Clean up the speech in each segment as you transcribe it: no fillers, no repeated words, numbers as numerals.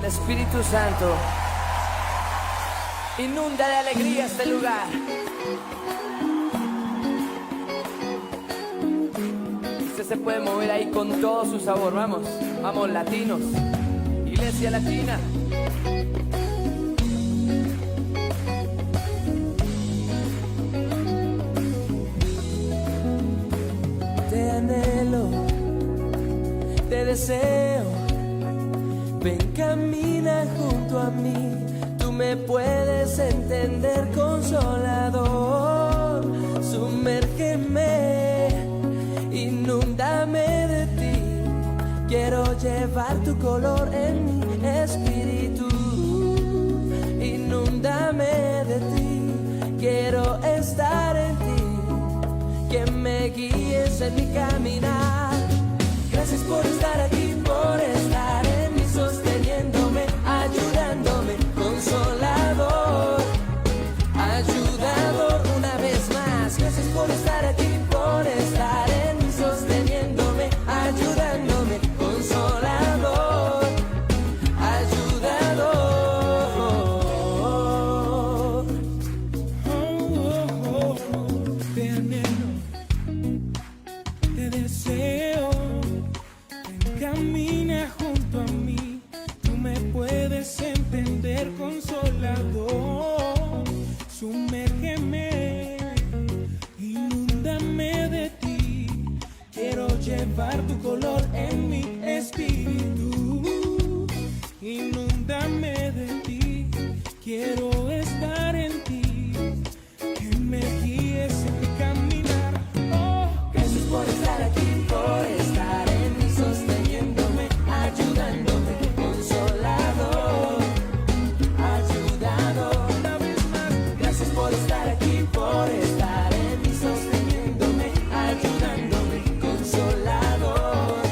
Espíritu Santo, inunda de alegría este lugar. Usted se puede mover ahí con todo su sabor. Vamos, vamos, latinos, Iglesia Latina. Te anhelo, te deseo. Ven, camina junto a mí, tú me puedes entender, Consolador. Sumérgeme, inúndame de ti, quiero llevar tu color en mi espíritu. Inúndame de ti, quiero estar en ti, que me guíes en mi caminar. Gracias por estar aquí, por estar en mí, sosteniéndome, ayudándome, Consolador, ayudador una vez más. Gracias por estar aquí, por estar en mí, sosteniéndome, ayudándome, Consolador, ayudador. Te anhelo, te deseo. Camina junto a mí, tú me puedes entender, Consolador. Sumérgeme, inúndame de ti, quiero llevar tu color en mi espíritu. Inúndame de ti, quiero estar en ti, que me guíes en mi caminar. Oh, gracias por estar aquí, por estar en mí, sosteniéndome, ayudándome, Consolador, ayudador. una vez más, Gracias por estar aquí, por estar en mí, sosteniéndome, ayudándome, Consolador,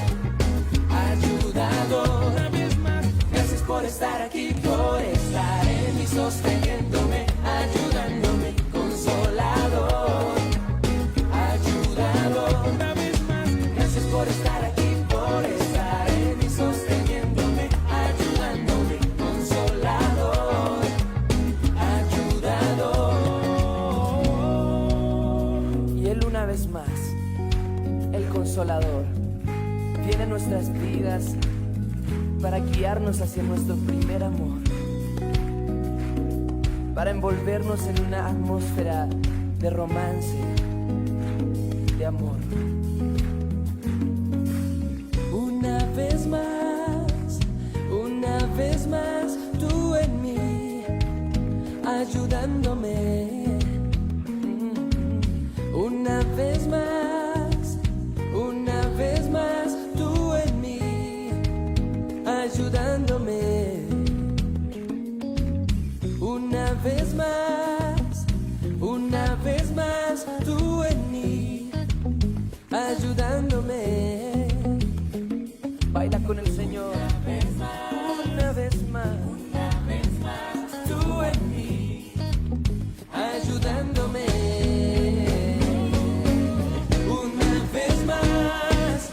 ayudador. una vez más. Gracias por estar aquí, por estar en mí, sosteniéndome, ayudándome, Consolador, ayudador. Una vez más, Gracias por estar aquí, por estar en mí, sosteniéndome, ayudándome, Consolador, ayudador. Y Él una vez más, el Consolador, viene a nuestras vidas para guiarnos hacia nuestro primer amor, para envolvernos en una atmósfera de romance, de amor. Una vez más, tú en mí, ayudándome. Una vez más, tú en mí, ayudándome. Una vez más, tú en mí, ayudándome. Baila con el Señor. Una vez más, tú en mí, ayudándome. Una vez más,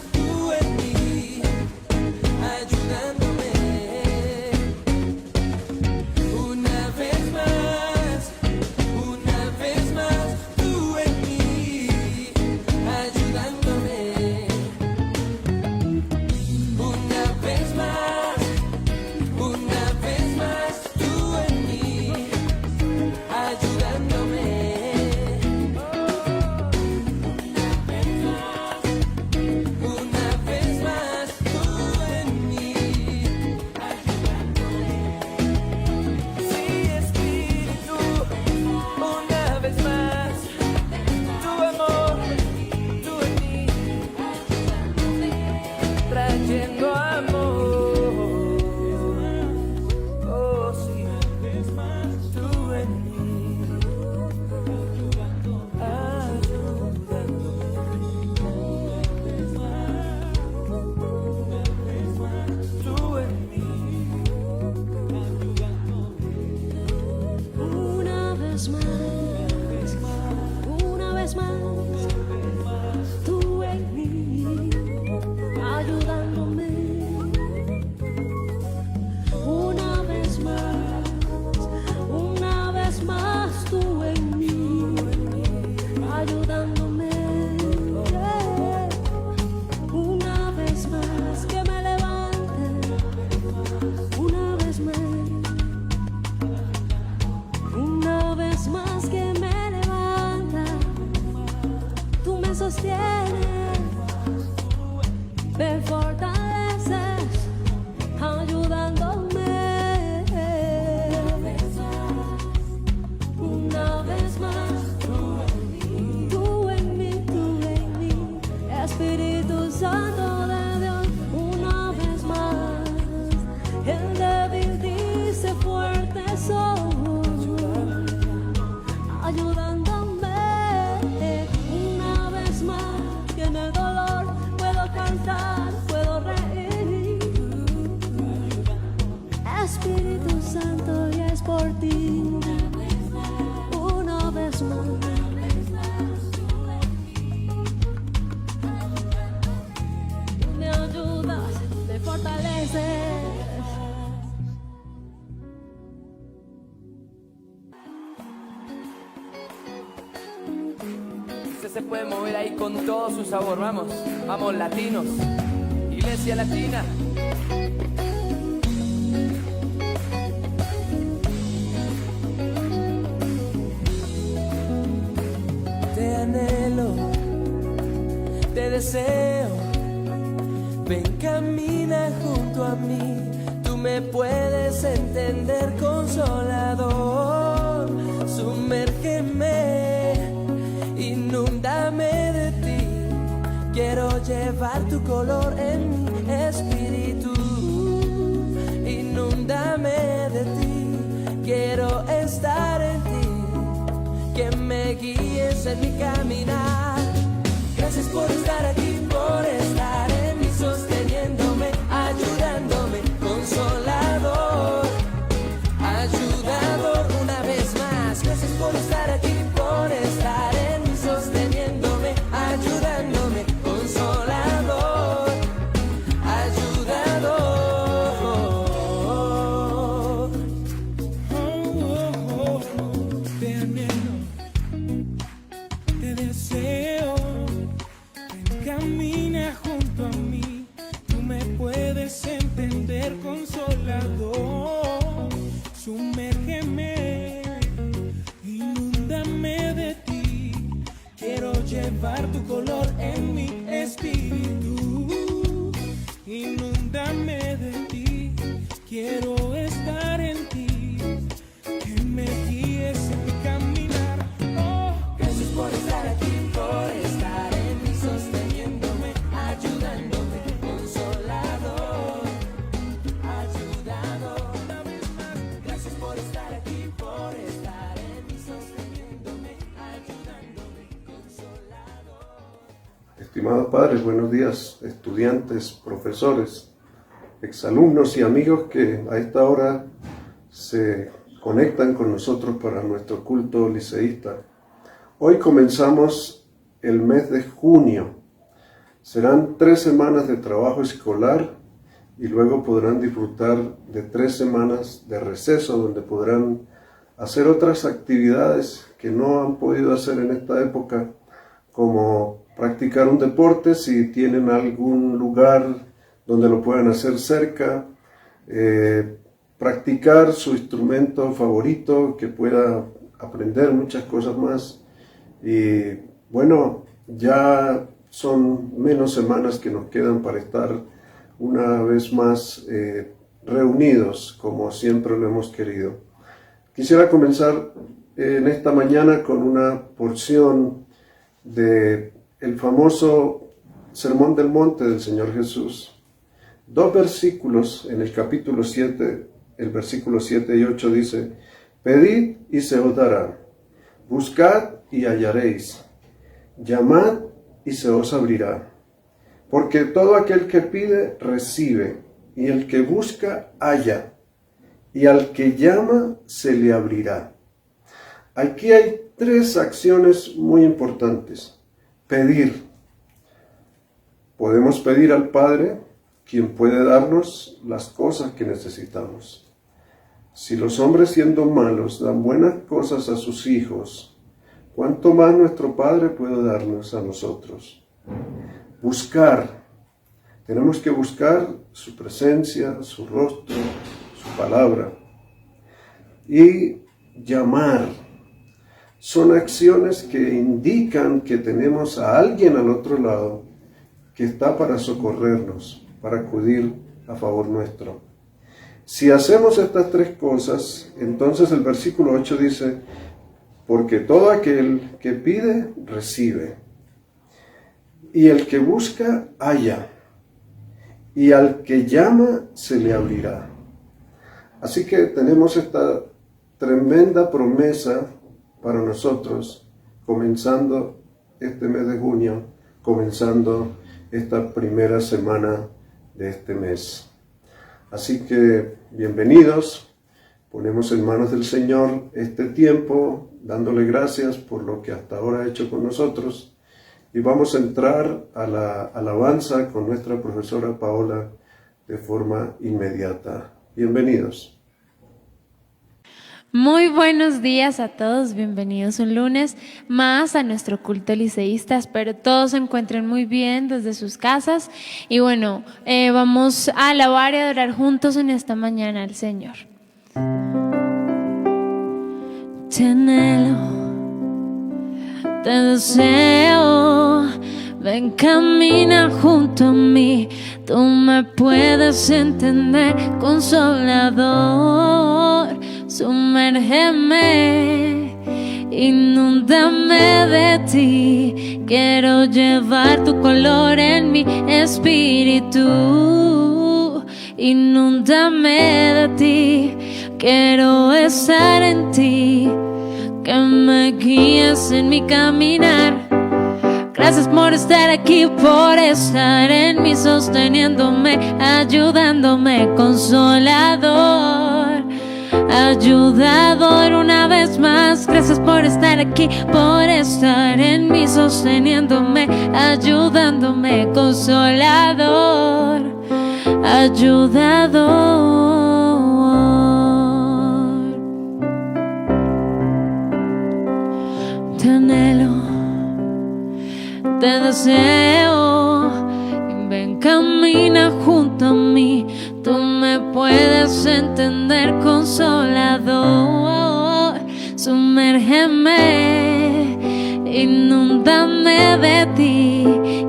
tú en mí, ayudándome. Una vez más, tú en mí, ayudándome. Espíritu Santo de Dios, una vez más, el débil dice fuerte soy, ayudándome una vez más, que en el dolor puedo cantar, puedo reír. Espíritu Santo, y es por ti, una vez más. Me ayudas, me fortaleces. Usted se puede mover ahí con todo su sabor, vamos, vamos latinos, iglesia latina. Te anhelo, te deseo, ven camina junto a mí, tú me puedes entender, consolador, sumérgeme, inúndame de ti, quiero llevar tu color en mi espíritu, inúndame de ti, quiero estar en ti, que me guíes en mi caminar. Gracias por estar aquí, por estar en mí, sosteniéndome, ayudándome, consolador, ayudador una vez más. Gracias por estar aquí, por estar en mí, sosteniéndome, ayudándome, consolador, ayudador. Te anhelo, te deseo, ven, camina junto a mí, tú me puedes entender, consolador, sumérgeme, inúndame de ti, quiero llevar tu color en mi espíritu, inúndame de ti, quiero estar en ti, que me guíes en mi caminar. Oh, Gracias por estar aquí, por estar en mí, sosteniéndome, ayudándome, consolador, ayudador. Una vez más, gracias por estar aquí, por estar en mí, sosteniéndome, ayudándome, consolador. Estimados padres, buenos días, estudiantes, profesores, exalumnos y amigos que a esta hora se conectan con nosotros para nuestro culto liceísta. Hoy comenzamos el mes de junio. Serán 3 semanas de trabajo escolar y luego podrán disfrutar de 3 semanas de receso donde podrán hacer otras actividades que no han podido hacer en esta época, como practicar un deporte si tienen algún lugar donde lo puedan hacer cerca, practicar su instrumento favorito, que pueda aprender muchas cosas más. Y bueno, ya son menos semanas que nos quedan para estar una vez más reunidos como siempre lo hemos querido. Quisiera comenzar en esta mañana con una porción de el famoso Sermón del Monte del Señor Jesús. 2 versículos en el capítulo 7, el versículo 7 y 8 dice: pedid y se os dará, buscad y hallaréis, llamad y se os abrirá. Porque todo aquel que pide, recibe, y el que busca, halla, y al que llama, se le abrirá. Aquí hay 3 acciones muy importantes. Pedir. Podemos pedir al Padre, quien puede darnos las cosas que necesitamos. Si los hombres, siendo malos, dan buenas cosas a sus hijos, ¿cuánto más nuestro Padre puede darnos a nosotros? Buscar. Tenemos que buscar su presencia, su rostro, su palabra. Y llamar. Son acciones que indican que tenemos a alguien al otro lado que está para socorrernos, para acudir a favor nuestro. Si hacemos estas 3 cosas, entonces el versículo 8 dice: porque todo aquel que pide, recibe. y el que busca, halla, y al que llama, se le abrirá. Así que tenemos esta tremenda promesa para nosotros, comenzando este mes de junio, comenzando esta primera semana de este mes. Así que bienvenidos, ponemos en manos del Señor este tiempo, dándole gracias por lo que hasta ahora ha hecho con nosotros, y vamos a entrar a la alabanza con nuestra profesora Paola de forma inmediata. Bienvenidos. Muy buenos días a todos, bienvenidos un lunes más a nuestro culto liceísta. Espero todos se encuentren muy bien desde sus casas y bueno, vamos a alabar y adorar juntos en esta mañana al Señor. Te anhelo, te deseo, ven, camina junto a mí, tú me puedes entender, Consolador. Sumérgeme, inúndame de ti, quiero llevar tu color en mi espíritu. Inúndame de ti, quiero estar en ti, que me guíes en mi caminar. Gracias por estar aquí, por estar en mí, sosteniéndome, ayudándome, Consolador. Ayudador, una vez más, gracias por estar aquí, por estar en mí, sosteniéndome, ayudándome, Consolador, ayudador. Te anhelo, te deseo, ven, camina junto a mí, tú me puedes entender, Consolador. Sumérgeme, inúndame de ti,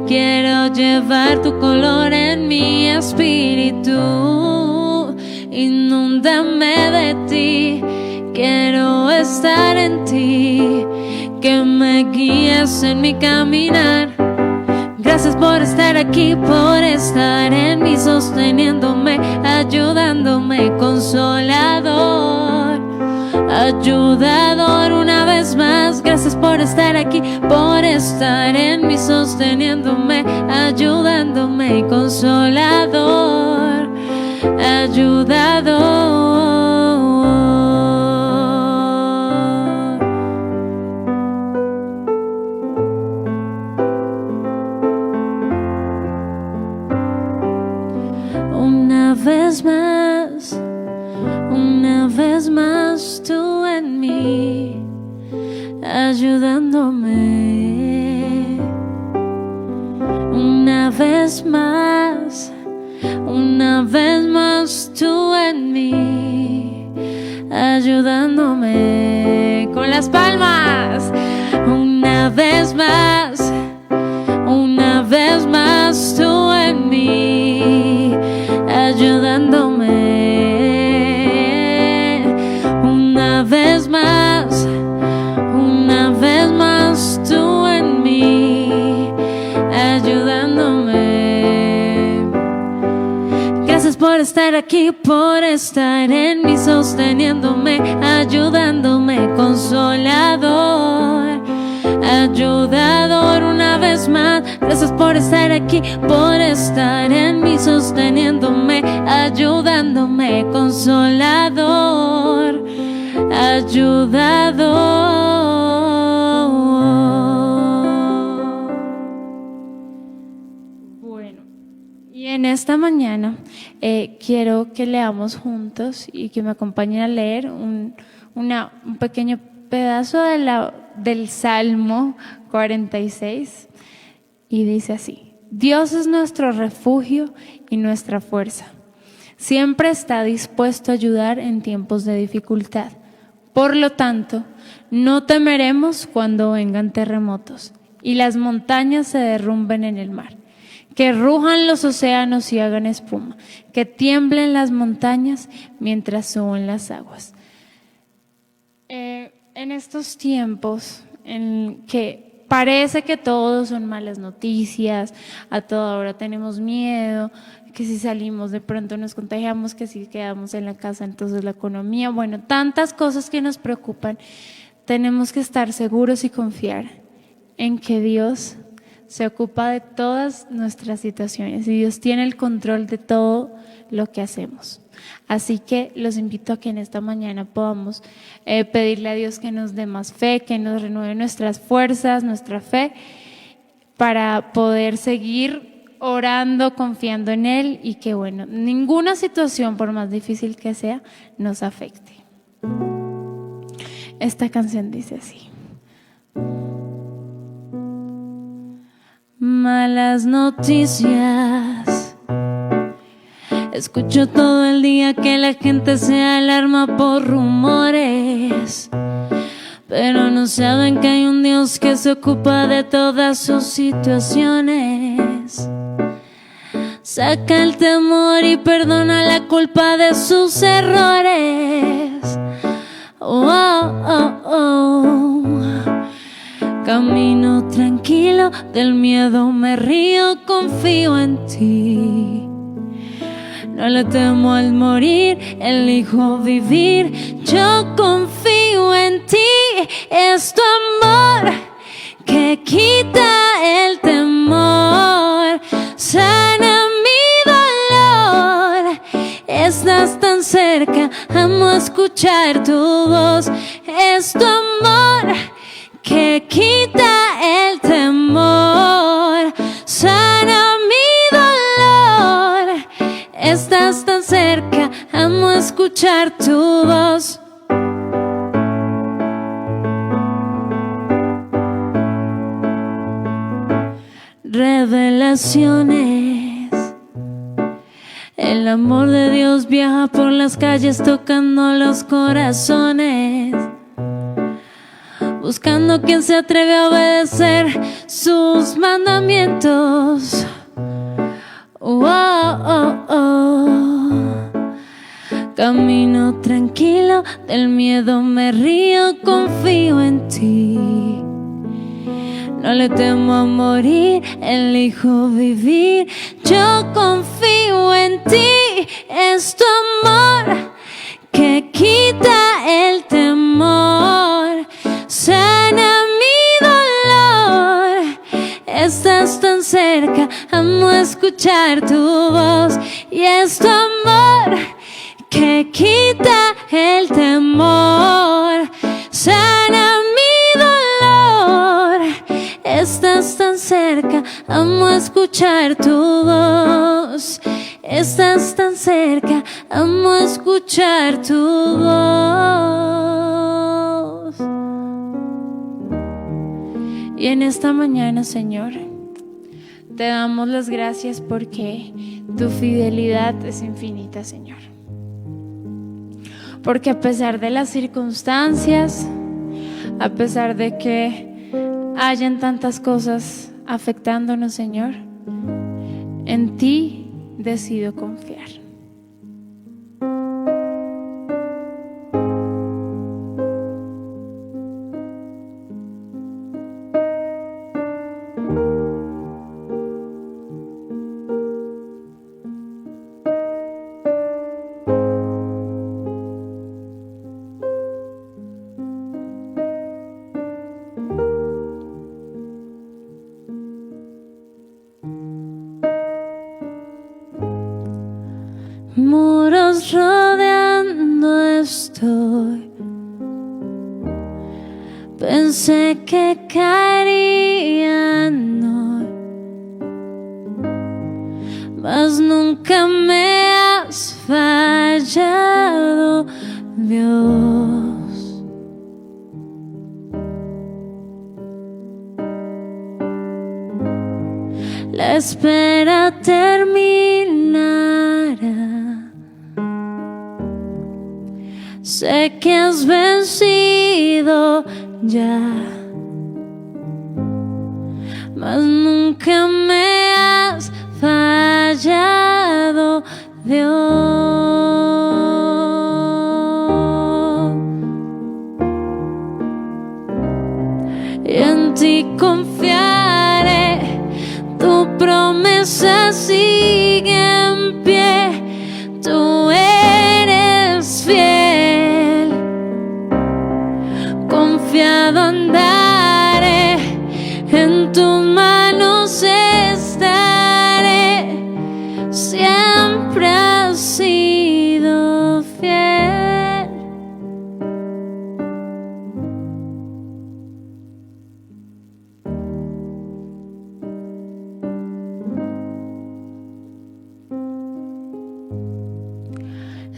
quiero llevar tu color en mi espíritu. Inúndame de ti, quiero estar en ti, que me guíes en mi caminar. Gracias por estar aquí, por estar en mí, sosteniéndome, ayudándome, Consolador, ayudador, una vez más. Gracias por estar aquí, por estar en mí, sosteniéndome, ayudándome, Consolador, ayudador. Una vez más, tú en mí, ayudándome. Una vez más, tú en mí, ayudándome. Con las palmas, una vez más, tú en mí, ayudándome. Una vez más, tú en mí, ayudándome. Gracias por estar aquí, por estar en mí, sosteniéndome, ayudándome, Consolador, ayudador, una vez más. Gracias por estar aquí, por estar en mí, sosteniéndome, ayudándome, Consolador, ayudador. Bueno, y en esta mañana quiero que leamos juntos y que me acompañen a leer un pequeño pedazo del Salmo 46, y dice así: Dios es nuestro refugio y nuestra fuerza. Siempre está dispuesto a ayudar en tiempos de dificultad. Por lo tanto, no temeremos cuando vengan terremotos y las montañas se derrumben en el mar, que rujan los océanos y hagan espuma, que tiemblen las montañas mientras suben las aguas. En estos tiempos en que parece que todo son malas noticias, a toda hora tenemos miedo, que si salimos de pronto nos contagiamos, que si quedamos en la casa entonces la economía, bueno, tantas cosas que nos preocupan. Tenemos que estar seguros y confiar en que Dios se ocupa de todas nuestras situaciones y Dios tiene el control de todo lo que hacemos. Así que los invito a que en esta mañana podamos pedirle a Dios que nos dé más fe, que nos renueve nuestras fuerzas, nuestra fe, para poder seguir orando, confiando en Él y que, bueno, ninguna situación, por más difícil que sea, nos afecte. Esta canción dice así. Malas noticias. Escucho todo el día que la gente se alarma por rumores, pero no saben que hay un Dios que se ocupa de todas sus situaciones. Saca el temor y perdona la culpa de sus errores. Oh, oh, oh. Camino tranquilo, del miedo me río, confío en ti. No le temo al morir, elijo vivir. Yo confío en ti, es tu amor que quita el temor, sana mi dolor. Estás tan cerca, amo escuchar tu voz. Es tu amor que quita el temor, sana mi dolor. Estás tan cerca, amo escuchar tu voz. Revelaciones. El amor de Dios viaja por las calles tocando los corazones, buscando quien se atreve a obedecer sus mandamientos. Oh, oh, oh. Camino tranquilo, del miedo me río, confío en ti. No le temo a morir, elijo vivir. Yo confío en ti, es tu amor que quita el temor, sana mi dolor. Estás tan cerca, amo escuchar tu voz. Y es tu amor que quita el temor, sana mi dolor. Estás tan cerca, amo escuchar tu voz. Estás tan cerca, amo escuchar tu voz. Y en esta mañana, Señor, te damos las gracias porque tu fidelidad es infinita, Señor. Porque a pesar de las circunstancias, a pesar de que hayan tantas cosas afectándonos, Señor, en ti decido confiar. Muros rodeando estoy, pensé que caerían hoy, mas nunca me has fallado, Dios. La espera terminará. Sé que has vencido ya, mas nunca me has fallado, Dios. Y en ti confío.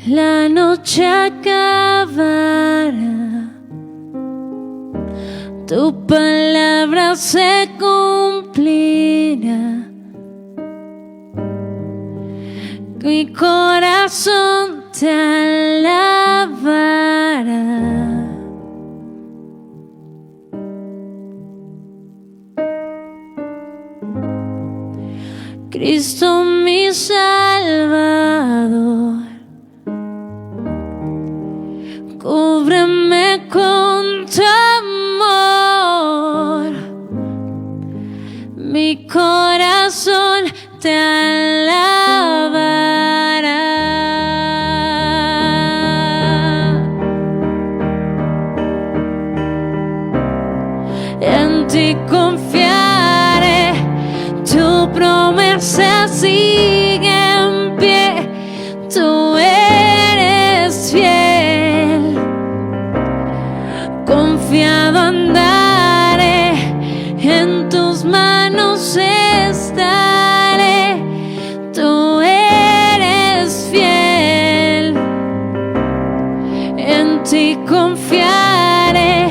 la noche acabará, tu palabra se cumplirá. Mi corazón te alabará. Cristo mi Salvador, cúbreme con tu amor. Mi corazón te alabará. En ti confiaré, tu promesa sigue en pie, tú eres fiel. Confiado andaré, en tus manos estaré, tú eres fiel. En ti confiaré,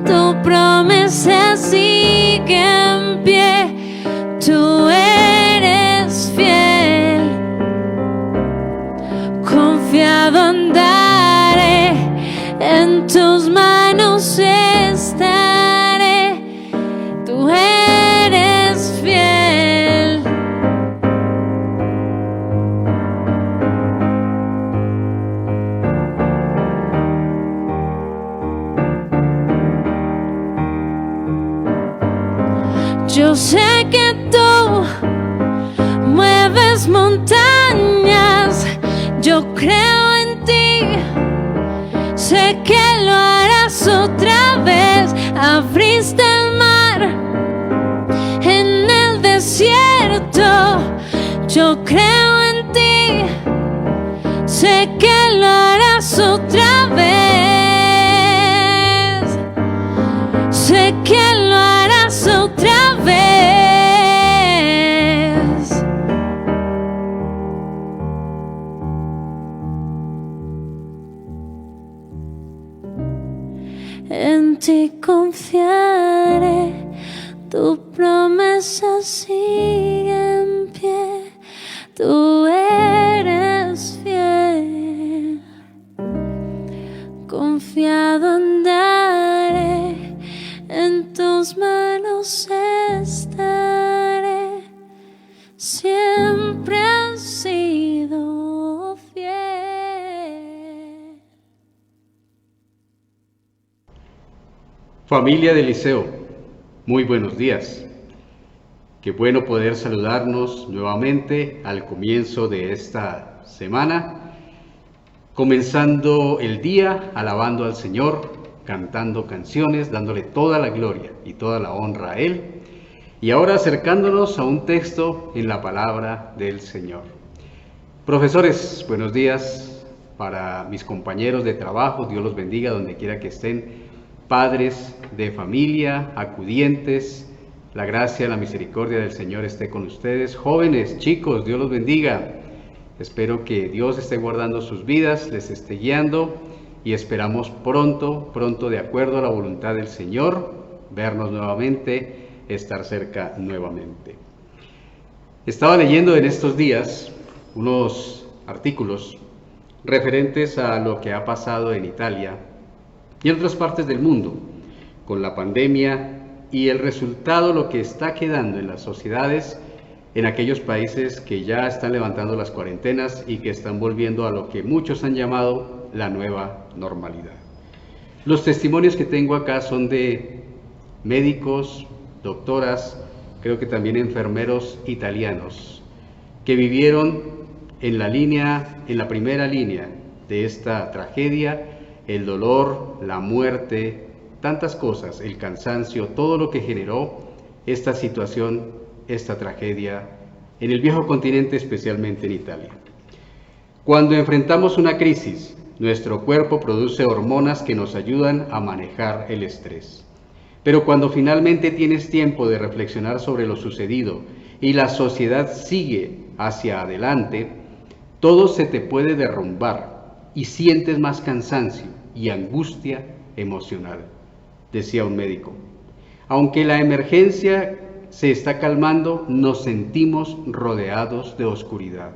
tu promesa sigue en pie, tú eres fiel. Confiado andaré, en tus manos estaré, tú eres fiel. Yo sé que tú mueves montañas, yo creo en ti, sé que lo harás otra vez. Abriste el mar en el desierto, yo creo en ti, sé que lo harás otra vez, sé que lo harás otra vez. En ti confiaré, tu promesa sigue en pie, tú eres fiel. Confiado andaré, en tus manos estaré, siempre has sido fiel. Familia del Liceo, muy buenos días. Qué bueno poder saludarnos nuevamente al comienzo de esta semana, comenzando el día alabando al Señor, cantando canciones, dándole toda la gloria y toda la honra a Él, y ahora acercándonos a un texto en la palabra del Señor. Profesores, buenos días. Para mis compañeros de trabajo, Dios los bendiga donde quiera que estén. Padres de familia, acudientes, la gracia, la misericordia del Señor esté con ustedes. Jóvenes, chicos, Dios los bendiga. Espero que Dios esté guardando sus vidas, les esté guiando y esperamos pronto, de acuerdo a la voluntad del Señor, vernos nuevamente, estar cerca nuevamente. Estaba leyendo en estos días unos artículos referentes a lo que ha pasado en Italia y en otras partes del mundo con la pandemia y el resultado, lo que está quedando en las sociedades en aquellos países que ya están levantando las cuarentenas y que están volviendo a lo que muchos han llamado la nueva normalidad. Los testimonios que tengo acá son de médicos, doctoras, creo que también enfermeros italianos que vivieron en la primera línea de esta tragedia, el dolor, la muerte, tantas cosas, el cansancio, todo lo que generó esta situación, esta tragedia en el viejo continente, especialmente en Italia. Cuando enfrentamos una crisis, nuestro cuerpo produce hormonas que nos ayudan a manejar el estrés. Pero cuando finalmente tienes tiempo de reflexionar sobre lo sucedido y la sociedad sigue hacia adelante, todo se te puede derrumbar y sientes más cansancio y angustia emocional, decía un médico. Aunque la emergencia se está calmando, nos sentimos rodeados de oscuridad,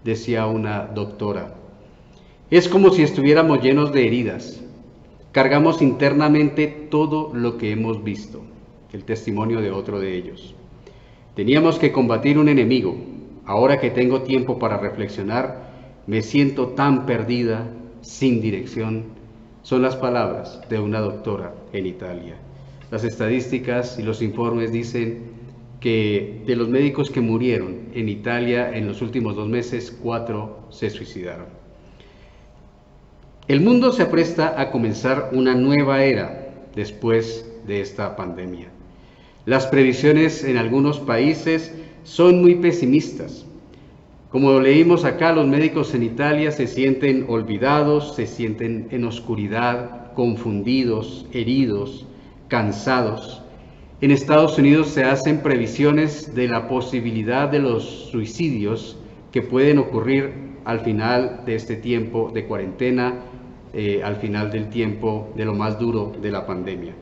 decía una doctora. Es como si estuviéramos llenos de heridas. Cargamos internamente todo lo que hemos visto. El testimonio de otro de ellos. Teníamos que combatir un enemigo. Ahora que tengo tiempo para reflexionar, me siento tan perdida, sin dirección. Son las palabras de una doctora en Italia. Las estadísticas y los informes dicen que de los médicos que murieron en Italia en los últimos 2 meses, 4 se suicidaron. El mundo se apresta a comenzar una nueva era después de esta pandemia. Las previsiones en algunos países son muy pesimistas. Como leímos acá, los médicos en Italia se sienten olvidados, se sienten en oscuridad, confundidos, heridos, cansados. En Estados Unidos se hacen previsiones de la posibilidad de los suicidios que pueden ocurrir al final de este tiempo de cuarentena, al final del tiempo de lo más duro de la pandemia.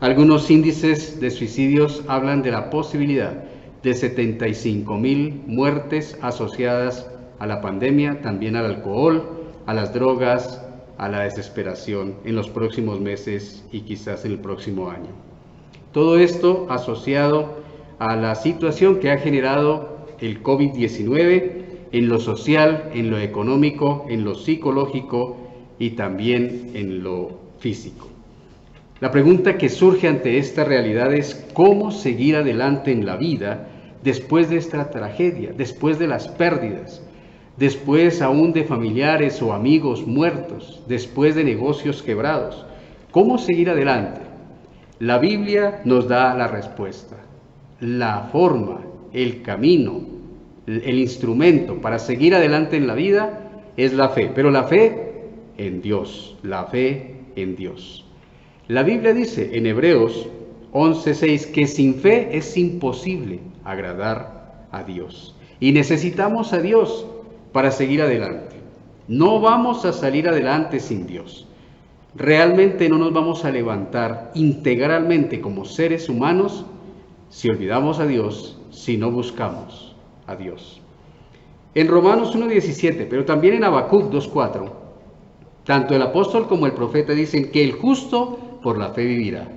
Algunos índices de suicidios hablan de la posibilidad de 75,000 muertes asociadas a la pandemia, también al alcohol, a las drogas, a la desesperación en los próximos meses y quizás en el próximo año. Todo esto asociado a la situación que ha generado el COVID-19 en lo social, en lo económico, en lo psicológico y también en lo físico. La pregunta que surge ante esta realidad es cómo seguir adelante en la vida después de esta tragedia, después de las pérdidas, después aún de familiares o amigos muertos, después de negocios quebrados. ¿Cómo seguir adelante? La Biblia nos da la respuesta, la forma, el camino, el instrumento para seguir adelante en la vida es la fe, pero la fe en Dios, la fe en Dios. La Biblia dice en Hebreos 11:6 que sin fe es imposible agradar a Dios. Y necesitamos a Dios para seguir adelante. No vamos a salir adelante sin Dios. Realmente no nos vamos a levantar integralmente como seres humanos si olvidamos a Dios, si no buscamos a Dios. En Romanos 1:17, pero también en Habacuc 2:4, tanto el apóstol como el profeta dicen que el justo por la fe vivirá.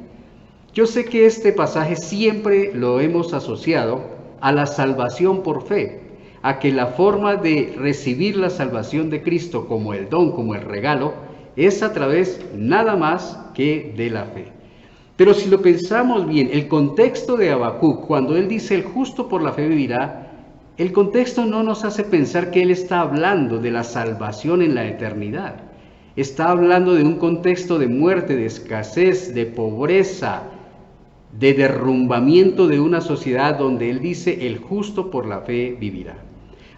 Yo sé que este pasaje siempre lo hemos asociado a la salvación por fe, a que la forma de recibir la salvación de Cristo como el don, como el regalo, es a través nada más que de la fe. Pero si lo pensamos bien, el contexto de Habacuc, cuando él dice el justo por la fe vivirá, el contexto no nos hace pensar que él está hablando de la salvación en la eternidad. Está hablando de un contexto de muerte, de escasez, de pobreza, de derrumbamiento de una sociedad donde él dice el justo por la fe vivirá.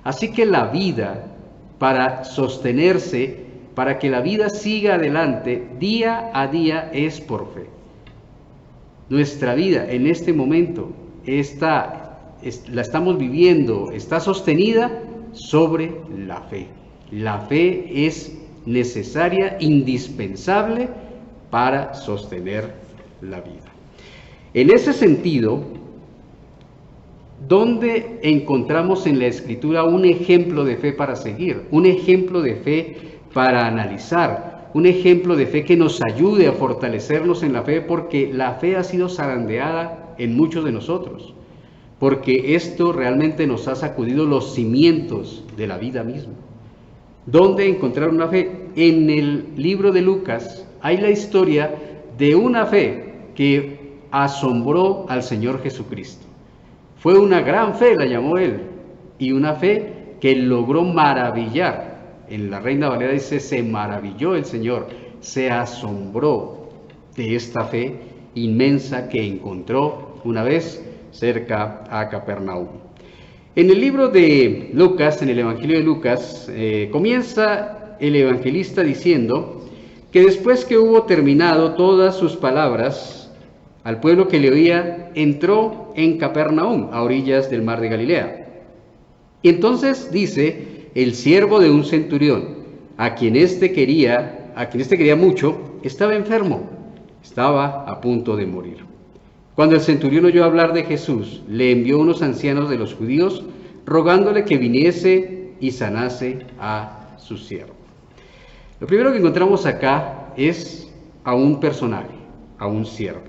Así que la vida, para sostenerse, para que la vida siga adelante día a día, es por fe. Nuestra vida en este momento la estamos viviendo, está sostenida sobre la fe. La fe es necesaria, indispensable para sostener la vida. En ese sentido, ¿dónde encontramos en la Escritura un ejemplo de fe para seguir? Un ejemplo de fe para analizar, un ejemplo de fe que nos ayude a fortalecernos en la fe, porque la fe ha sido zarandeada en muchos de nosotros, porque esto realmente nos ha sacudido los cimientos de la vida misma. ¿Dónde encontrar una fe? En el libro de Lucas hay la historia de una fe que asombró al Señor Jesucristo. Fue una gran fe, la llamó él, y una fe que logró maravillar. En la Reina Valera dice, se maravilló el Señor, se asombró de esta fe inmensa que encontró una vez cerca a Capernaum. En el libro de Lucas, en el Evangelio de Lucas, comienza el evangelista diciendo que después que hubo terminado todas sus palabras al pueblo que le oía, entró en Capernaum, a orillas del mar de Galilea. Y entonces dice, el siervo de un centurión, a quien éste quería mucho, estaba enfermo, estaba a punto de morir. Cuando el centurión oyó hablar de Jesús, le envió unos ancianos de los judíos, rogándole que viniese y sanase a su siervo. Lo primero que encontramos acá es a un personaje, a un siervo.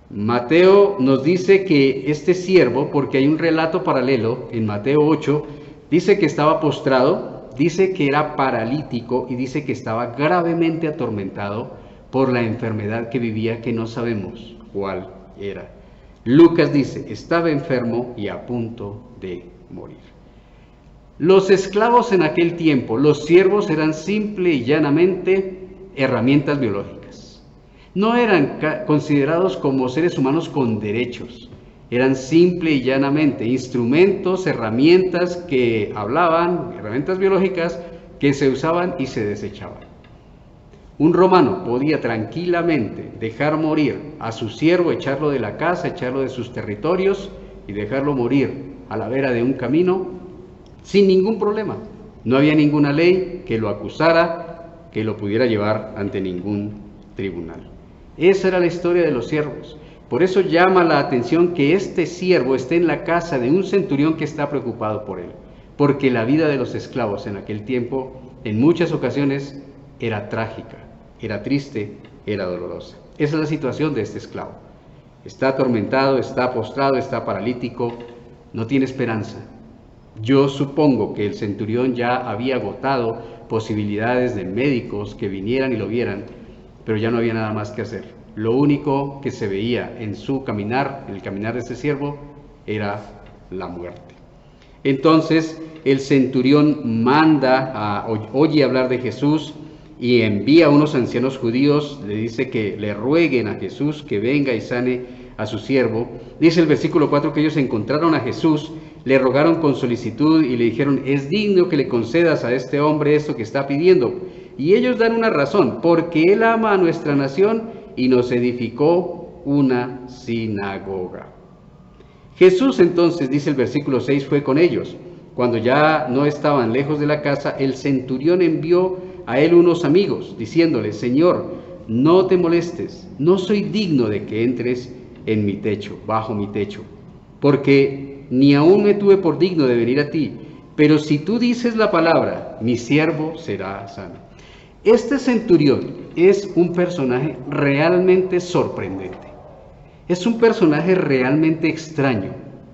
Mateo nos dice que este siervo, porque hay un relato paralelo en Mateo 8, dice que estaba postrado, dice que era paralítico y dice que estaba gravemente atormentado por la enfermedad que vivía, que no sabemos cuál era. Lucas dice, estaba enfermo y a punto de morir. Los esclavos en aquel tiempo, los siervos, eran simple y llanamente herramientas biológicas. No eran considerados como seres humanos con derechos. Eran simple y llanamente instrumentos, herramientas que hablaban, herramientas biológicas que se usaban y se desechaban. Un romano podía tranquilamente dejar morir a su siervo, echarlo de la casa, echarlo de sus territorios y dejarlo morir a la vera de un camino sin ningún problema. No había ninguna ley que lo acusara, que lo pudiera llevar ante ningún tribunal. Esa era la historia de los siervos. Por eso llama la atención que este siervo esté en la casa de un centurión que está preocupado por él, porque la vida de los esclavos en aquel tiempo, en muchas ocasiones, era trágica, era triste, era dolorosa. Esa es la situación de este esclavo. Está atormentado, está postrado, está paralítico, no tiene esperanza. Yo supongo que el centurión ya había agotado posibilidades de médicos que vinieran y lo vieran, pero ya no había nada más que hacer. Lo único que se veía en su caminar, en el caminar de este siervo, era la muerte. Entonces el centurión oye hablar de Jesús y envía a unos ancianos judíos, le dice que le rueguen a Jesús que venga y sane a su siervo. Dice el versículo 4 que ellos encontraron a Jesús, le rogaron con solicitud y le dijeron, es digno que le concedas a este hombre esto que está pidiendo. Y ellos dan una razón, porque él ama a nuestra nación y nos edificó una sinagoga. Jesús entonces, dice el versículo 6, fue con ellos. Cuando ya no estaban lejos de la casa, el centurión envió a él unos amigos, diciéndole, Señor, no te molestes, no soy digno de que entres en mi techo, bajo mi techo, porque ni aún me tuve por digno de venir a ti, pero si tú dices la palabra, mi siervo será sano. Este centurión es un personaje realmente sorprendente. Es un personaje realmente extraño.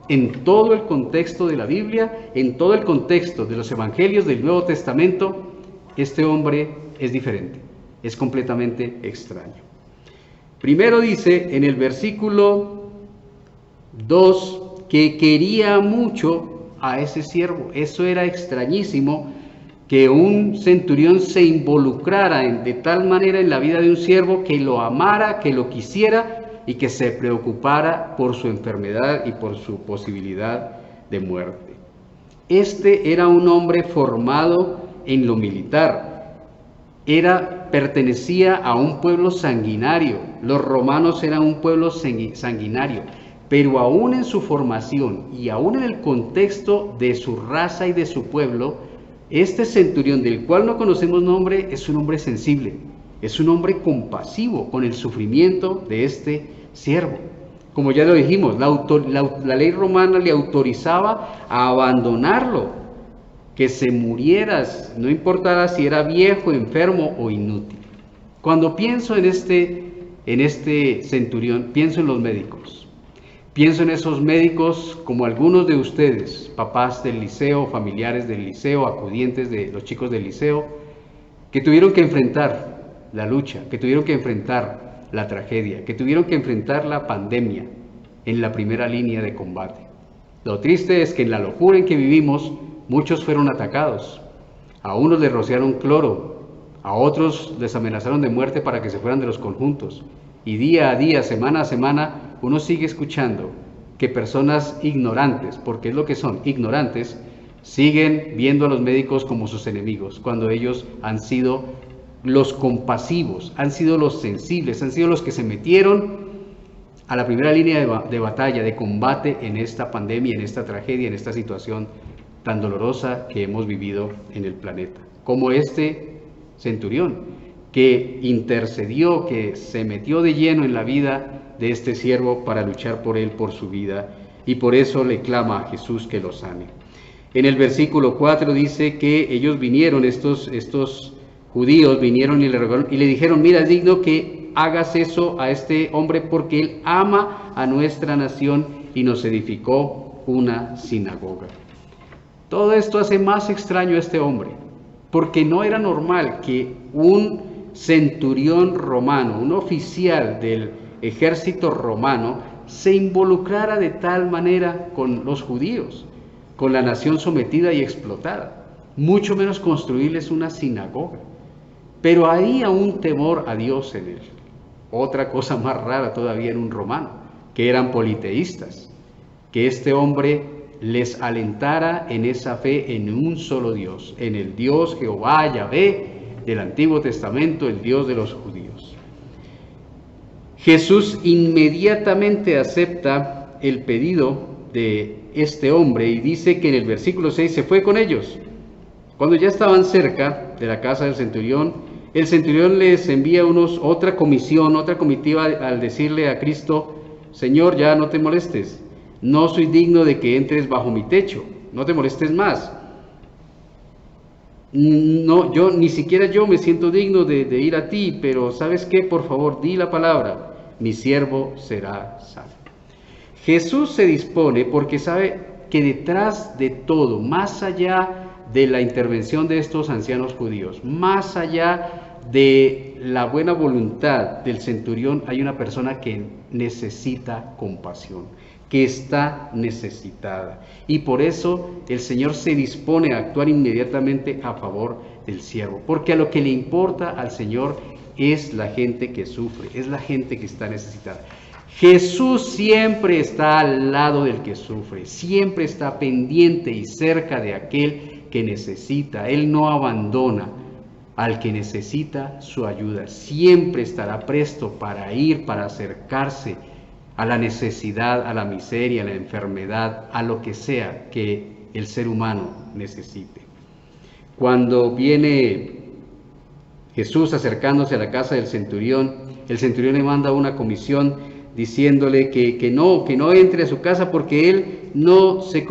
En todo el contexto de la Biblia, en todo el contexto de los evangelios del Nuevo Testamento, este hombre es diferente, es completamente extraño. Primero dice en el versículo 2 que quería mucho a ese siervo. Eso era extrañísimo, que un centurión se involucrara de tal manera en la vida de un siervo, que lo amara, que lo quisiera y que se preocupara por su enfermedad y por su posibilidad de muerte. Este era un hombre formado en lo militar, pertenecía a un pueblo sanguinario. Los romanos eran un pueblo sanguinario, pero aún en su formación y aún en el contexto de su raza y de su pueblo, este centurión, del cual no conocemos nombre, es un hombre sensible, es un hombre compasivo con el sufrimiento de este siervo. Como ya lo dijimos, la ley romana le autorizaba a abandonarlo, que se muriera, no importara si era viejo, enfermo o inútil. Cuando pienso en este centurión, pienso en los médicos. Pienso en esos médicos como algunos de ustedes, papás del liceo, familiares del liceo, acudientes de los chicos del liceo, que tuvieron que enfrentar la lucha, que tuvieron que enfrentar la tragedia, que tuvieron que enfrentar la pandemia en la primera línea de combate. Lo triste es que en la locura en que vivimos, muchos fueron atacados. A unos les rociaron cloro, a otros les amenazaron de muerte para que se fueran de los conjuntos. Y día a día, semana a semana, uno sigue escuchando que personas ignorantes, porque es lo que son, ignorantes, siguen viendo a los médicos como sus enemigos, cuando ellos han sido los compasivos, han sido los sensibles, han sido los que se metieron a la primera línea de batalla, de combate en esta pandemia, en esta tragedia, en esta situación tan dolorosa que hemos vivido en el planeta. como este centurión, que intercedió, que se metió de lleno en la vida de este siervo para luchar por él, por su vida, y por eso le clama a Jesús que lo sane. En el versículo 4 dice que ellos vinieron, estos judíos vinieron y le dijeron, mira, es digno que hagas eso a este hombre porque él ama a nuestra nación y nos edificó una sinagoga. Todo esto hace más extraño a este hombre, porque no era normal que un centurión romano, un oficial del ejército romano, se involucrara de tal manera con los judíos, con la nación sometida y explotada, mucho menos construirles una sinagoga. Pero había un temor a Dios en él. Otra cosa más rara todavía en un romano, que eran politeístas, que este hombre les alentara en esa fe en un solo Dios, en el Dios Jehová, Yahvé, del Antiguo Testamento, el Dios de los judíos. Jesús inmediatamente acepta el pedido de este hombre y dice que en el versículo 6 se fue con ellos. Cuando ya estaban cerca de la casa del centurión, el centurión les envía otra comitiva al decirle a Cristo, Señor, ya no te molestes, no soy digno de que entres bajo mi techo, no te molestes más. No, ni siquiera yo me siento digno de ir a ti, pero ¿sabes qué? Por favor, di la palabra, mi siervo será sano. Jesús se dispone porque sabe que detrás de todo, más allá de la intervención de estos ancianos judíos, más allá de la buena voluntad del centurión, hay una persona que necesita compasión, que está necesitada. Y por eso el Señor se dispone a actuar inmediatamente a favor del siervo, porque a lo que le importa al Señor es la gente que sufre, es la gente que está necesitada. Jesús siempre está al lado del que sufre, siempre está pendiente y cerca de aquel que necesita. Él no abandona al que necesita su ayuda, siempre estará presto para ir, para acercarse a la necesidad, a la miseria, a la enfermedad, a lo que sea que el ser humano necesite. Cuando viene Jesús acercándose a la casa del centurión, el centurión le manda una comisión diciéndole que no entre a su casa porque él no se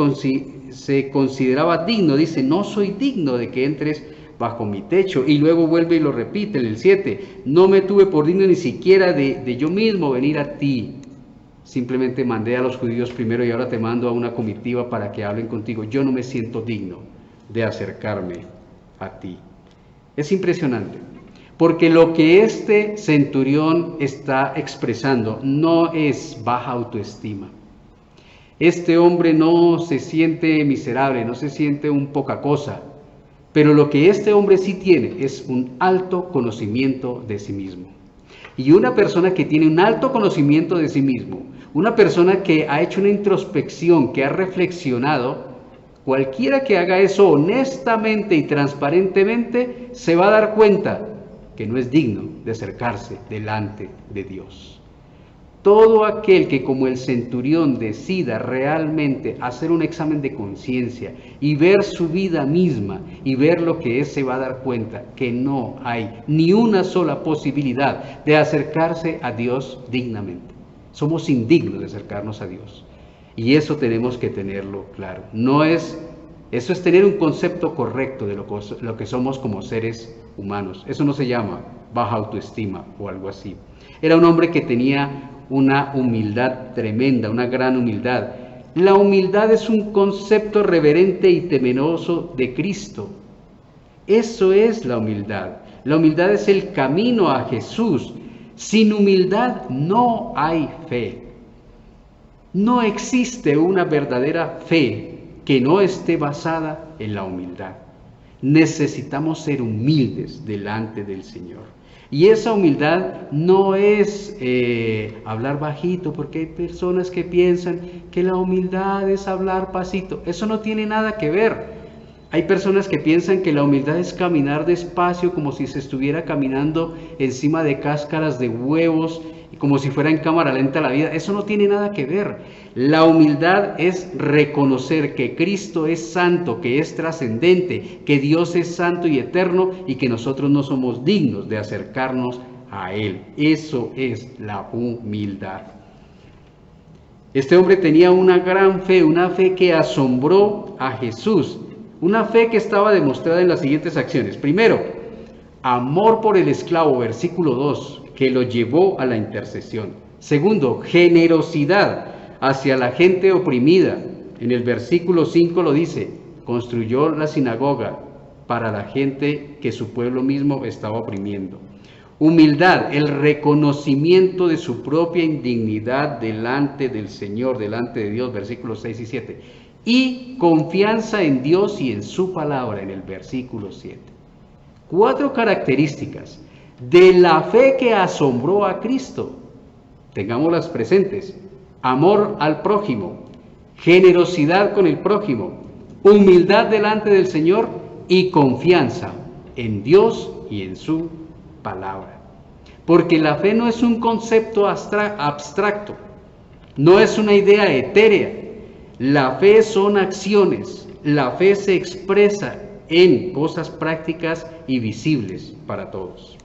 consideraba digno. Dice, no soy digno de que entres bajo mi techo. Y luego vuelve y lo repite en el 7, no me tuve por digno ni siquiera de yo mismo venir a ti. Simplemente mandé a los judíos primero y ahora te mando a una comitiva para que hablen contigo. Yo no me siento digno de acercarme a ti. Es impresionante, porque lo que este centurión está expresando no es baja autoestima. Este hombre no se siente miserable, no se siente un poca cosa, pero lo que este hombre sí tiene es un alto conocimiento de sí mismo. Y una persona que tiene un alto conocimiento de sí mismo, una persona que ha hecho una introspección, que ha reflexionado, cualquiera que haga eso honestamente y transparentemente se va a dar cuenta que no es digno de acercarse delante de Dios. Todo aquel que como el centurión decida realmente hacer un examen de conciencia y ver su vida misma y ver lo que es, se va a dar cuenta que no hay ni una sola posibilidad de acercarse a Dios dignamente. Somos indignos de acercarnos a Dios. Y eso tenemos que tenerlo claro. Eso es tener un concepto correcto de lo que somos como seres humanos. Eso no se llama baja autoestima o algo así. Era un hombre que tenía una humildad tremenda, una gran humildad. La humildad es un concepto reverente y temeroso de Cristo. Eso es la humildad. La humildad es el camino a Jesús. Sin humildad no hay fe. No existe una verdadera fe que no esté basada en la humildad. Necesitamos ser humildes delante del Señor. Y esa humildad no es hablar bajito, porque hay personas que piensan que la humildad es hablar pasito. Eso no tiene nada que ver. Hay personas que piensan que la humildad es caminar despacio, como si se estuviera caminando encima de cáscaras de huevos, como si fuera en cámara lenta la vida. Eso no tiene nada que ver. La humildad es reconocer que Cristo es santo, que es trascendente, que Dios es santo y eterno y que nosotros no somos dignos de acercarnos a Él. Eso es la humildad. Este hombre tenía una gran fe, una fe que asombró a Jesús, una fe que estaba demostrada en las siguientes acciones. Primero, amor por el esclavo, versículo 2, que lo llevó a la intercesión. Segundo, generosidad hacia la gente oprimida. En el versículo 5 lo dice, construyó la sinagoga para la gente que su pueblo mismo estaba oprimiendo. Humildad, el reconocimiento de su propia indignidad delante del Señor, delante de Dios, versículos 6 y 7. Y confianza en Dios y en su palabra, en el versículo 7. 4 características de la fe que asombró a Cristo. Tengámoslas presentes. Amor al prójimo, generosidad con el prójimo, humildad delante del Señor y confianza en Dios y en su palabra. Porque la fe no es un concepto abstracto, no es una idea etérea. La fe son acciones, la fe se expresa en cosas prácticas y visibles para todos.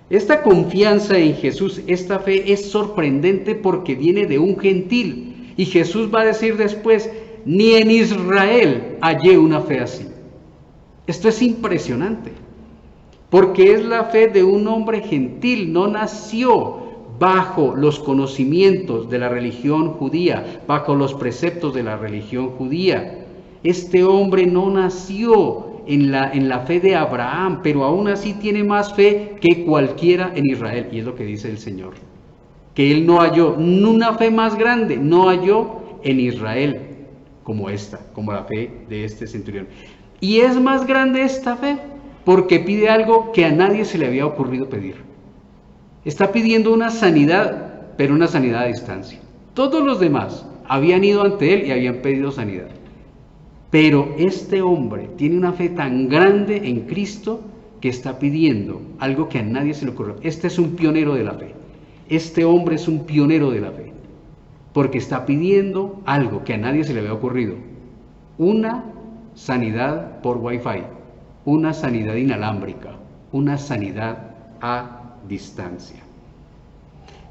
Esta confianza en Jesús, esta fe es sorprendente porque viene de un gentil. Y Jesús va a decir después, ni en Israel hallé una fe así. Esto es impresionante, porque es la fe de un hombre gentil, no nació bajo los conocimientos de la religión judía, bajo los preceptos de la religión judía. Este hombre no nació en la fe de Abraham, pero aún así tiene más fe que cualquiera en Israel, y es lo que dice el Señor, que él no halló una fe más grande, no halló en Israel como esta, como la fe de este centurión. Y es más grande esta fe porque pide algo que a nadie se le había ocurrido pedir. Está pidiendo una sanidad, pero una sanidad a distancia. Todos los demás habían ido ante él y habían pedido sanidad. Pero este hombre tiene una fe tan grande en Cristo que está pidiendo algo que a nadie se le ocurrió. Este es un pionero de la fe. Este hombre es un pionero de la fe, porque está pidiendo algo que a nadie se le había ocurrido. Una sanidad por Wi-Fi, una sanidad inalámbrica, una sanidad a distancia.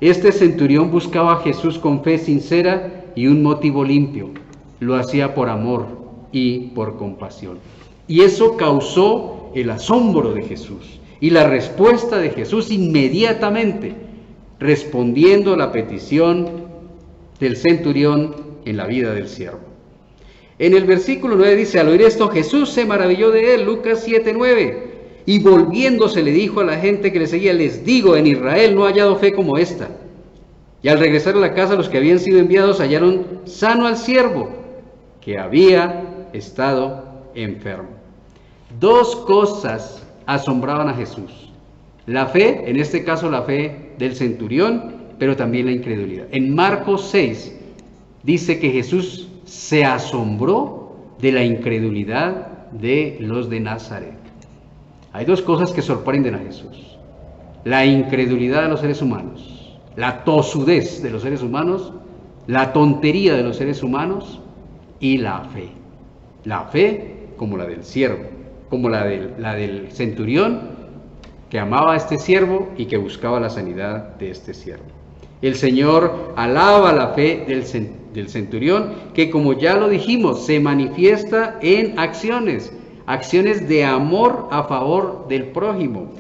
Este centurión buscaba a Jesús con fe sincera y un motivo limpio. Lo hacía por amor y por compasión. Y eso causó el asombro de Jesús y la respuesta de Jesús inmediatamente, respondiendo a la petición del centurión en la vida del siervo. En el versículo 9 dice, al oír esto Jesús se maravilló de él, Lucas 7:9, y volviéndose le dijo a la gente que le seguía, les digo, en Israel no ha hallado fe como esta. Y al regresar a la casa los que habían sido enviados hallaron sano al siervo, que había estado enfermo. 2 cosas asombraban a Jesús: la fe, en este caso la fe del centurión, pero también la incredulidad. En Marcos 6 dice que Jesús se asombró de la incredulidad de los de Nazaret. Hay 2 cosas que sorprenden a Jesús: la incredulidad de los seres humanos, la tosudez de los seres humanos, la tontería de los seres humanos, y la fe. La fe como la del siervo, como la del centurión, que amaba a este siervo y que buscaba la sanidad de este siervo. El Señor alaba la fe del centurión, que como ya lo dijimos, se manifiesta en acciones de amor a favor del prójimo.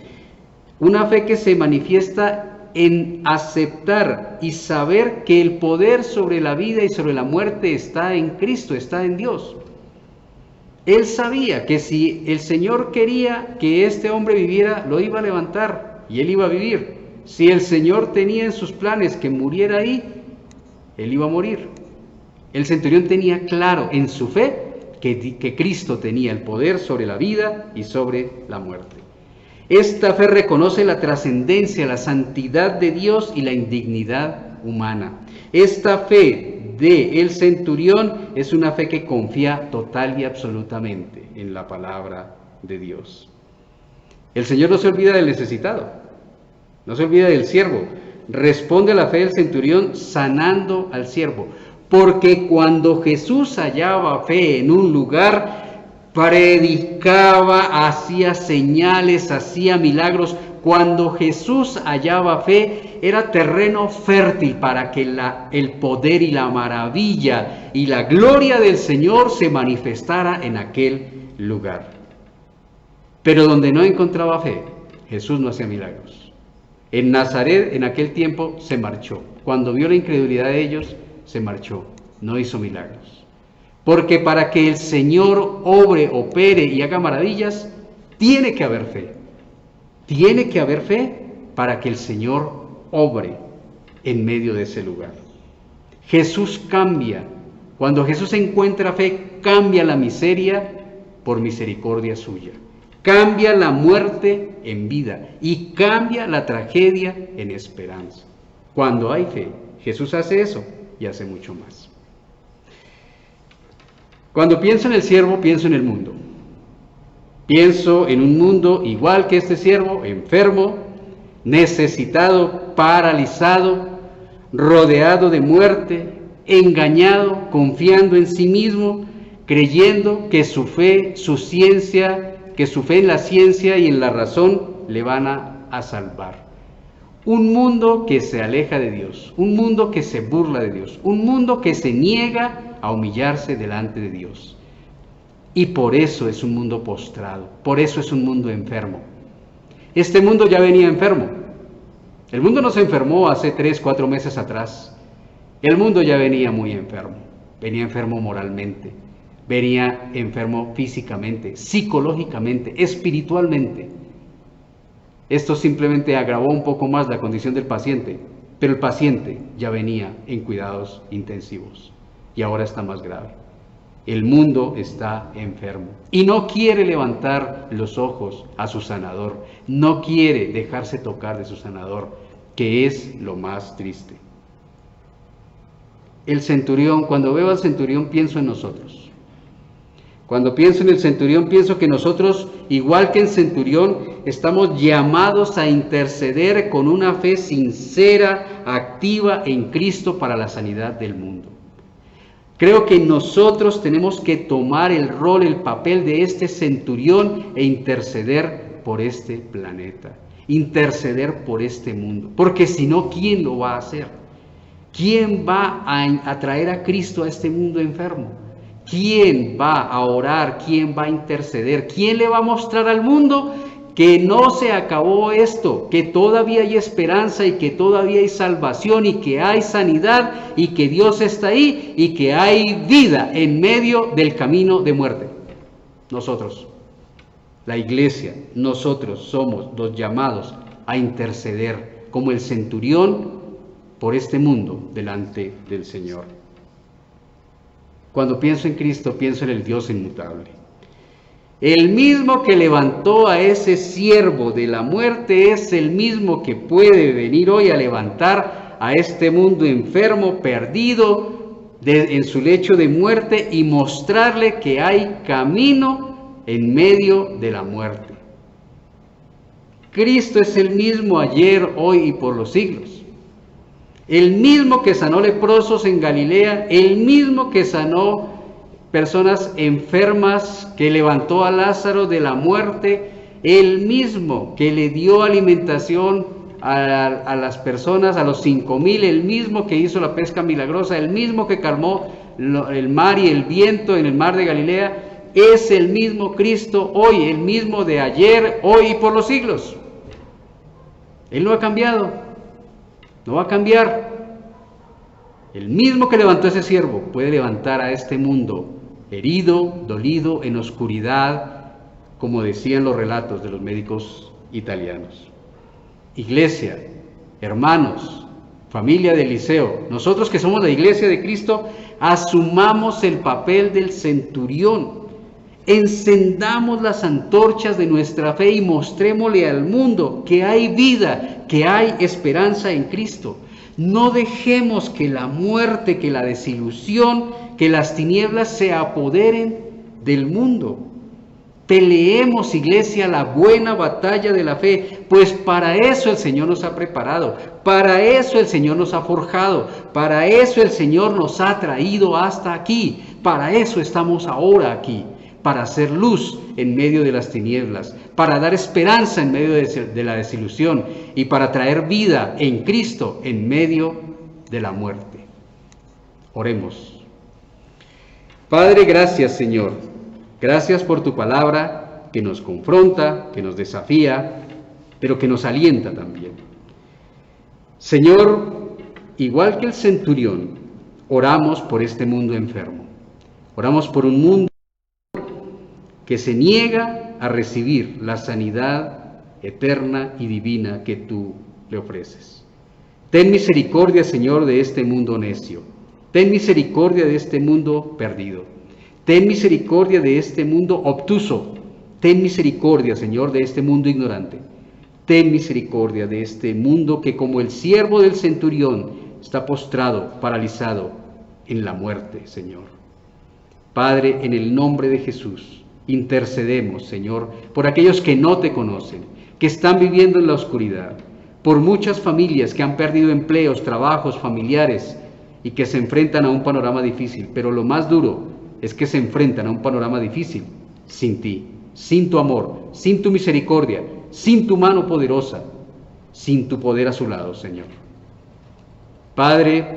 Una fe que se manifiesta en aceptar y saber que el poder sobre la vida y sobre la muerte está en Cristo, está en Dios. Él sabía que si el Señor quería que este hombre viviera, lo iba a levantar y él iba a vivir. Si el Señor tenía en sus planes que muriera ahí, él iba a morir. El centurión tenía claro en su fe que Cristo tenía el poder sobre la vida y sobre la muerte. Esta fe reconoce la trascendencia, la santidad de Dios y la indignidad humana. Esta fe del centurión es una fe que confía total y absolutamente en la palabra de Dios. El Señor no se olvida del necesitado, no se olvida del siervo, responde la fe del centurión sanando al siervo. Porque cuando Jesús hallaba fe en un lugar, predicaba, hacía señales, hacía milagros. Cuando Jesús hallaba fe, era terreno fértil para que el poder y la maravilla y la gloria del Señor se manifestara en aquel lugar. Pero donde no encontraba fe, Jesús no hacía milagros. En Nazaret, en aquel tiempo, se marchó. Cuando vio la incredulidad de ellos, se marchó. No hizo milagros. Porque para que el Señor obre, opere y haga maravillas, tiene que haber fe. Tiene que haber fe para que el Señor obre en medio de ese lugar. Jesús cambia. Cuando Jesús encuentra fe, cambia la miseria por misericordia suya. Cambia la muerte en vida y cambia la tragedia en esperanza. Cuando hay fe, Jesús hace eso y hace mucho más. Cuando pienso en el siervo, pienso en el mundo. Pienso en un mundo igual que este siervo, enfermo, necesitado, paralizado, rodeado de muerte, engañado, confiando en sí mismo, creyendo que su fe, su ciencia, que su fe en la ciencia y en la razón le van a salvar. Un mundo que se aleja de Dios, un mundo que se burla de Dios, un mundo que se niega a humillarse delante de Dios. Y por eso es un mundo postrado, por eso es un mundo enfermo. Este mundo ya venía enfermo. El mundo no se enfermó hace 3, 4 meses atrás. El mundo ya venía muy enfermo. Venía enfermo moralmente, venía enfermo físicamente, psicológicamente, espiritualmente. Esto simplemente agravó un poco más la condición del paciente, pero el paciente ya venía en cuidados intensivos y ahora está más grave. El mundo está enfermo y no quiere levantar los ojos a su sanador, no quiere dejarse tocar de su sanador, que es lo más triste. El centurión, cuando veo al centurión pienso en nosotros. Cuando pienso en el centurión pienso que nosotros, igual que el centurión, estamos llamados a interceder con una fe sincera, activa en Cristo para la sanidad del mundo. Creo que nosotros tenemos que tomar el rol, el papel de este centurión e interceder por este planeta, interceder por este mundo, porque si no, ¿quién lo va a hacer? ¿Quién va a traer a Cristo a este mundo enfermo? ¿Quién va a orar? ¿Quién va a interceder? ¿Quién le va a mostrar al mundo que no se acabó esto, que todavía hay esperanza y que todavía hay salvación y que hay sanidad y que Dios está ahí y que hay vida en medio del camino de muerte? Nosotros, la iglesia, nosotros somos los llamados a interceder como el centurión por este mundo delante del Señor. Cuando pienso en Cristo, pienso en el Dios inmutable. El mismo que levantó a ese siervo de la muerte es el mismo que puede venir hoy a levantar a este mundo enfermo, perdido en su lecho de muerte y mostrarle que hay camino en medio de la muerte. Cristo es el mismo ayer, hoy y por los siglos. El mismo que sanó leprosos en Galilea, el mismo que sanó personas enfermas, que levantó a Lázaro de la muerte, el mismo que le dio alimentación a las personas, a los 5,000, el mismo que hizo la pesca milagrosa, el mismo que calmó el mar y el viento en el mar de Galilea, es el mismo Cristo hoy, el mismo de ayer, hoy y por los siglos. Él no ha cambiado, no va a cambiar. El mismo que levantó a ese siervo puede levantar a este mundo herido, dolido, en oscuridad, como decían los relatos de los médicos italianos. Iglesia, hermanos, familia de Eliseo, nosotros que somos la iglesia de Cristo, asumamos el papel del centurión, encendamos las antorchas de nuestra fe y mostrémosle al mundo que hay vida, que hay esperanza en Cristo. No dejemos que la muerte, que la desilusión, que las tinieblas se apoderen del mundo. Peleemos, iglesia, la buena batalla de la fe, pues para eso el Señor nos ha preparado, para eso el Señor nos ha forjado, para eso el Señor nos ha traído hasta aquí, para eso estamos ahora aquí, para hacer luz en medio de las tinieblas, para dar esperanza en medio de la desilusión y para traer vida en Cristo en medio de la muerte. Oremos. Padre, gracias, Señor. Gracias por tu palabra que nos confronta, que nos desafía, pero que nos alienta también. Señor, igual que el centurión, oramos por este mundo enfermo. Oramos por un mundo que se niega a recibir la sanidad eterna y divina que tú le ofreces. Ten misericordia, Señor, de este mundo necio. Ten misericordia de este mundo perdido. Ten misericordia de este mundo obtuso. Ten misericordia, Señor, de este mundo ignorante. Ten misericordia de este mundo que, como el siervo del centurión, está postrado, paralizado en la muerte, Señor. Padre, en el nombre de Jesús, intercedemos, Señor, por aquellos que no te conocen, que están viviendo en la oscuridad, por muchas familias que han perdido empleos, trabajos, familiares y que se enfrentan a un panorama difícil, pero lo más duro es que se enfrentan a un panorama difícil sin ti, sin tu amor, sin tu misericordia, sin tu mano poderosa, sin tu poder a su lado, Señor. Padre,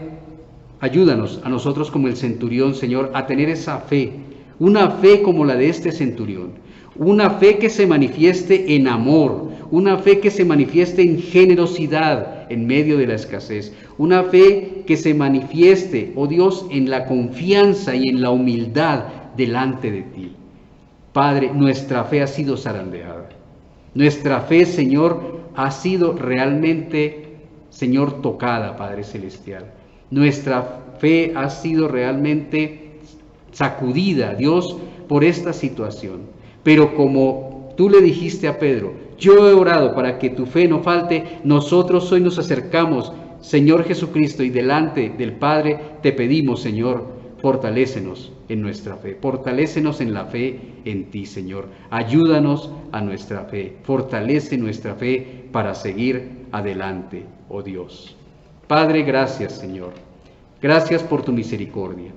ayúdanos a nosotros como el centurión, Señor, a tener esa fe, una fe como la de este centurión, una fe que se manifieste en amor, una fe que se manifieste en generosidad en medio de la escasez, una fe que se manifieste, oh Dios, en la confianza y en la humildad delante de ti. Padre, nuestra fe ha sido zarandeada. Nuestra fe, Señor, ha sido realmente, Señor, tocada, Padre Celestial. Nuestra fe ha sido realmente sacudida, Dios, por esta situación. Pero como tú le dijiste a Pedro, yo he orado para que tu fe no falte, nosotros hoy nos acercamos, Señor Jesucristo, y delante del Padre te pedimos, Señor, fortalécenos en nuestra fe, fortalécenos en la fe en ti, Señor. Ayúdanos a nuestra fe, fortalece nuestra fe para seguir adelante, oh Dios. Padre, gracias, Señor. Gracias por tu misericordia.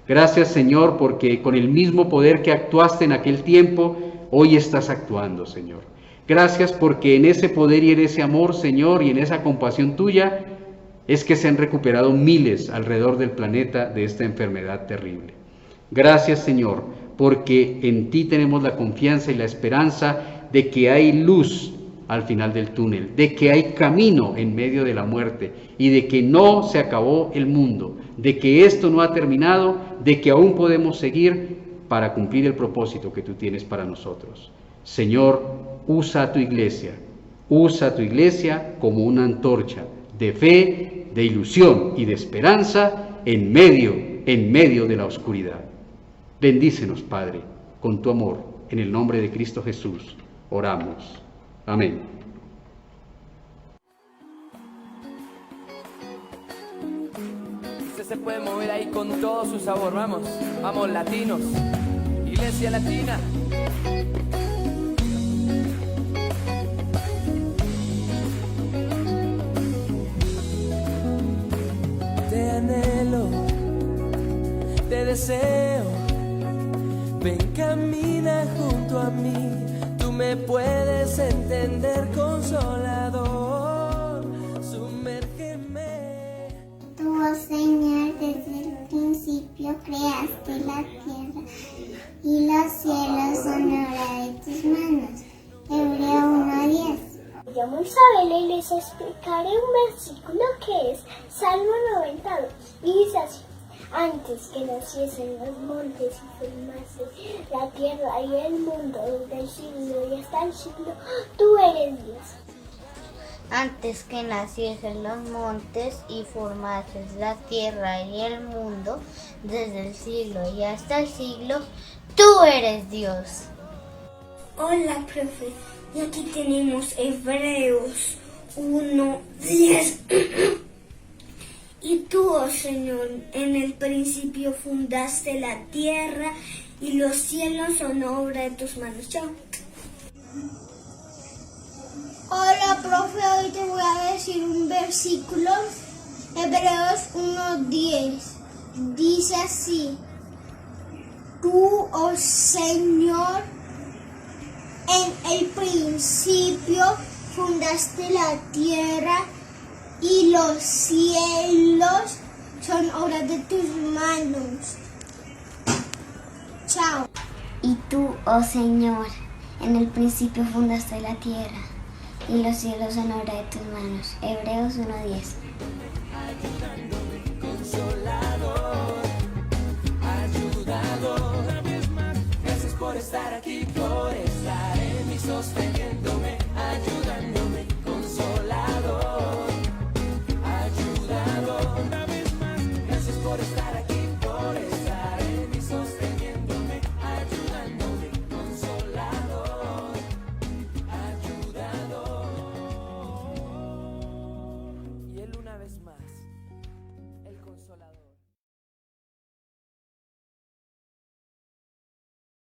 Gracias, Señor, porque con el mismo poder que actuaste en aquel tiempo, hoy estás actuando, Señor. Gracias porque en ese poder y en ese amor, Señor, y en esa compasión tuya, es que se han recuperado miles alrededor del planeta de esta enfermedad terrible. Gracias, Señor, porque en ti tenemos la confianza y la esperanza de que hay luz al final del túnel, de que hay camino en medio de la muerte y de que no se acabó el mundo, de que esto no ha terminado, de que aún podemos seguir para cumplir el propósito que tú tienes para nosotros. Señor, usa a tu iglesia como una antorcha de fe, de ilusión y de esperanza en medio de la oscuridad. Bendícenos, Padre, con tu amor, en el nombre de Cristo Jesús, oramos. Amén. Usted se puede mover ahí con todo su sabor, vamos, vamos, latinos, iglesia latina. Te anhelo, te deseo, ven, camina junto a mí, tú me puedes entender, consolador, sumérgeme. Tú, oh Señor, desde el principio creaste la tierra y los cielos son obra de tus manos. Hebreo 1:10. Me llamo Isabela y les explicaré un versículo que es Salmo 92 y dice así: antes que naciesen los montes y formase la tierra y el mundo, desde el siglo y hasta el siglo, tú eres Dios. Antes que naciesen los montes y formases la tierra y el mundo, desde el siglo y hasta el siglo, tú eres Dios. Hola, profe. Y aquí tenemos Hebreos 1:10. Y tú, oh Señor, en el principio fundaste la tierra y los cielos son obra de tus manos. Chao. Hola, profe, hoy te voy a decir un versículo, Hebreos 1:10. Dice así: Tú, oh Señor, en el principio fundaste la tierra y los cielos son obra de tus manos. Chao. Y tú, oh Señor, en el principio fundaste la tierra, y los cielos son obra de tus manos. Hebreos 1:10. Ayudador, gracias por estar aquí, por estar en mí, sosteniéndome, ayudándome, consolador, ayudador, gracias por estar aquí, por estar en mí, sosteniéndome, ayudándome, consolador, ayudador. Y él una vez más.